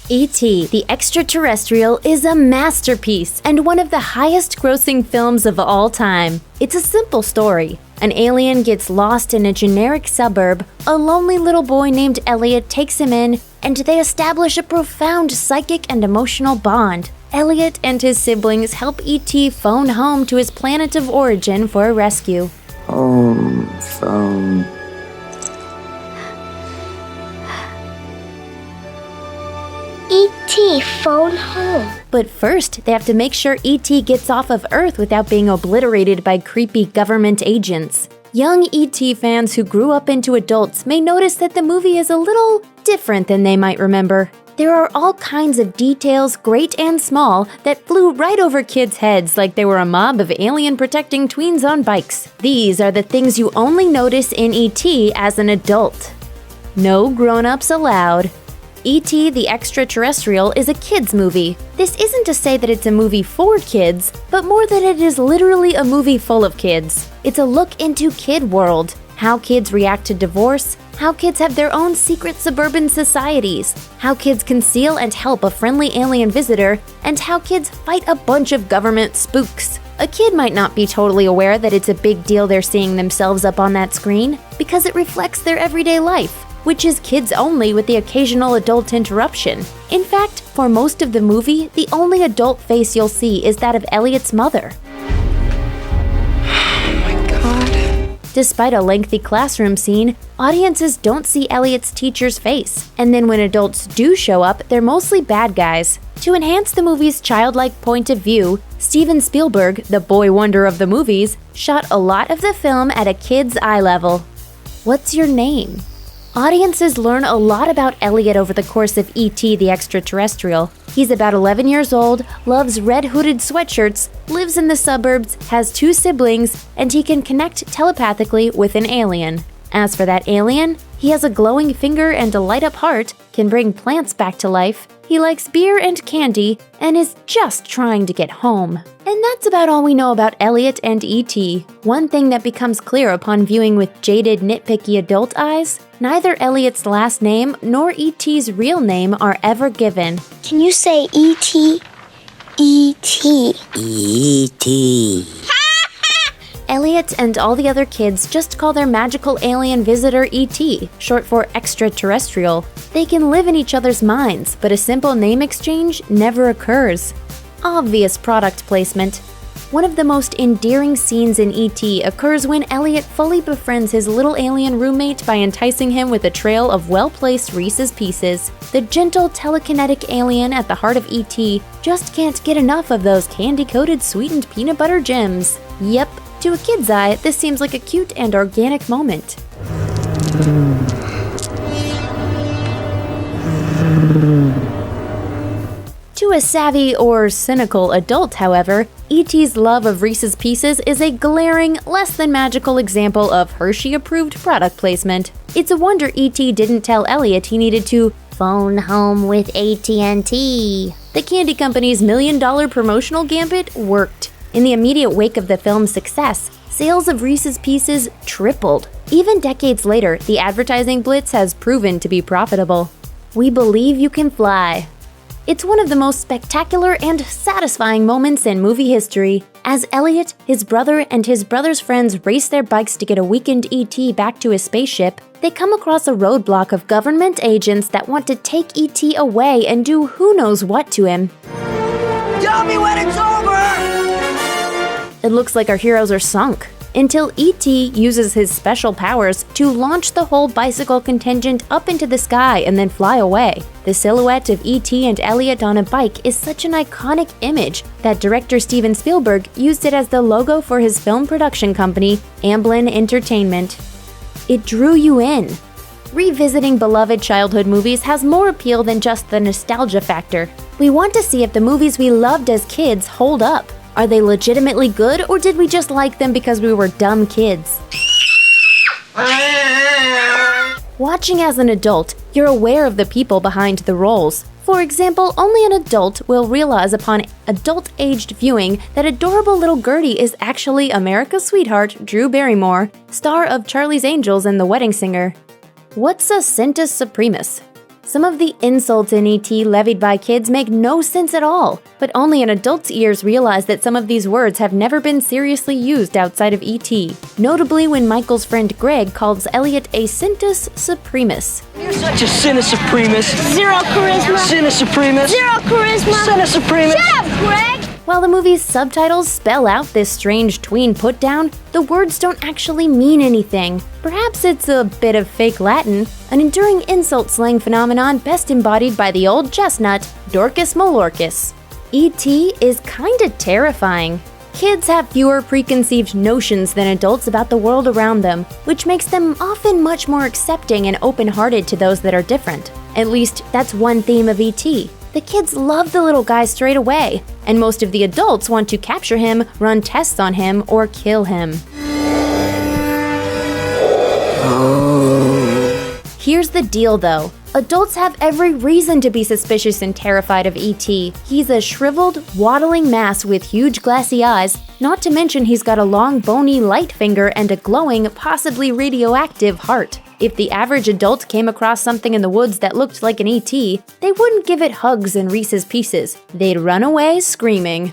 E.T. the Extra-Terrestrial is a masterpiece and one of the highest-grossing films of all time. It's a simple story. An alien gets lost in a generic suburb, a lonely little boy named Elliot takes him in, and they establish a profound psychic and emotional bond. Elliot and his siblings help E.T. phone home to his planet of origin for a rescue. Home phone. E.T. phone home. But first, they have to make sure E.T. gets off of Earth without being obliterated by creepy government agents. Young E.T. fans who grew up into adults may notice that the movie is a little different than they might remember. There are all kinds of details, great and small, that flew right over kids' heads like they were a mob of alien-protecting tweens on bikes. These are the things you only notice in E.T. as an adult. No grown-ups allowed. E.T. the Extra-Terrestrial is a kids' movie. This isn't to say that it's a movie for kids, but more that it is literally a movie full of kids. It's a look into kid world, how kids react to divorce, how kids have their own secret suburban societies, how kids conceal and help a friendly alien visitor, and how kids fight a bunch of government spooks. A kid might not be totally aware that it's a big deal they're seeing themselves up on that screen, because it reflects their everyday life, which is kids only with the occasional adult interruption. In fact, for most of the movie, the only adult face you'll see is that of Elliot's mother. Oh my god. Despite a lengthy classroom scene, audiences don't see Elliot's teacher's face, and then when adults do show up, they're mostly bad guys. To enhance the movie's childlike point of view, Steven Spielberg, the boy wonder of the movies, shot a lot of the film at a kid's eye level. What's your name? Audiences learn a lot about Elliot over the course of E.T. the Extra-Terrestrial. He's about 11 years old, loves red hooded sweatshirts, lives in the suburbs, has 2 siblings, and he can connect telepathically with an alien. As for that alien, he has a glowing finger and a light-up heart, can bring plants back to life, he likes beer and candy, and is just trying to get home. And that's about all we know about Elliot and E.T. One thing that becomes clear upon viewing with jaded, nitpicky adult eyes, neither Elliot's last name nor E.T.'s real name are ever given. Can you say E.T.? E.T. E.T. Elliot and all the other kids just call their magical alien visitor E.T., short for Extra-Terrestrial. They can live in each other's minds, but a simple name exchange never occurs. Obvious product placement. One of the most endearing scenes in E.T. occurs when Elliot fully befriends his little alien roommate by enticing him with a trail of well-placed Reese's Pieces. The gentle, telekinetic alien at the heart of E.T. just can't get enough of those candy-coated sweetened peanut butter gems. Yep, to a kid's eye, this seems like a cute and organic moment. To a savvy or cynical adult, however, E.T.'s love of Reese's Pieces is a glaring, less-than-magical example of Hershey-approved product placement. It's a wonder E.T. didn't tell Elliot he needed to phone home with AT&T. The candy company's million-dollar promotional gambit worked. In the immediate wake of the film's success, sales of Reese's Pieces tripled. Even decades later, the advertising blitz has proven to be profitable. We believe you can fly. It's one of the most spectacular and satisfying moments in movie history. As Elliot, his brother, and his brother's friends race their bikes to get a weakened E.T. back to his spaceship, they come across a roadblock of government agents that want to take E.T. away and do who knows what to him. Tell me when it's over! It looks like our heroes are sunk, until E.T. uses his special powers to launch the whole bicycle contingent up into the sky and then fly away. The silhouette of E.T. and Elliot on a bike is such an iconic image that director Steven Spielberg used it as the logo for his film production company, Amblin Entertainment. It drew you in. Revisiting beloved childhood movies has more appeal than just the nostalgia factor. We want to see if the movies we loved as kids hold up. Are they legitimately good, or did we just like them because we were dumb kids? Watching as an adult, you're aware of the people behind the roles. For example, only an adult will realize upon adult-aged viewing that adorable little Gertie is actually America's sweetheart, Drew Barrymore, star of Charlie's Angels and The Wedding Singer. What's a cintus supremus? Some of the insults in E.T. levied by kids make no sense at all, but only an adult's ears realize that some of these words have never been seriously used outside of E.T. Notably when Michael's friend Greg calls Elliot a cintus supremus. You're such a cintus supremus. Zero charisma. Cintus supremus. Zero charisma. Cintus supremus. Shut up, Greg! While the movie's subtitles spell out this strange tween put-down, the words don't actually mean anything. Perhaps it's a bit of fake Latin, an enduring insult slang phenomenon best embodied by the old chestnut, Dorcas Malorcas. E.T. is kinda terrifying. Kids have fewer preconceived notions than adults about the world around them, which makes them often much more accepting and open-hearted to those that are different. At least, that's one theme of E.T. The kids love the little guy straight away, and most of the adults want to capture him, run tests on him, or kill him. Here's the deal though. Adults have every reason to be suspicious and terrified of E.T. He's a shriveled, waddling mass with huge glassy eyes, not to mention he's got a long bony light finger and a glowing, possibly radioactive heart. If the average adult came across something in the woods that looked like an E.T., they wouldn't give it hugs and Reese's Pieces. They'd run away screaming.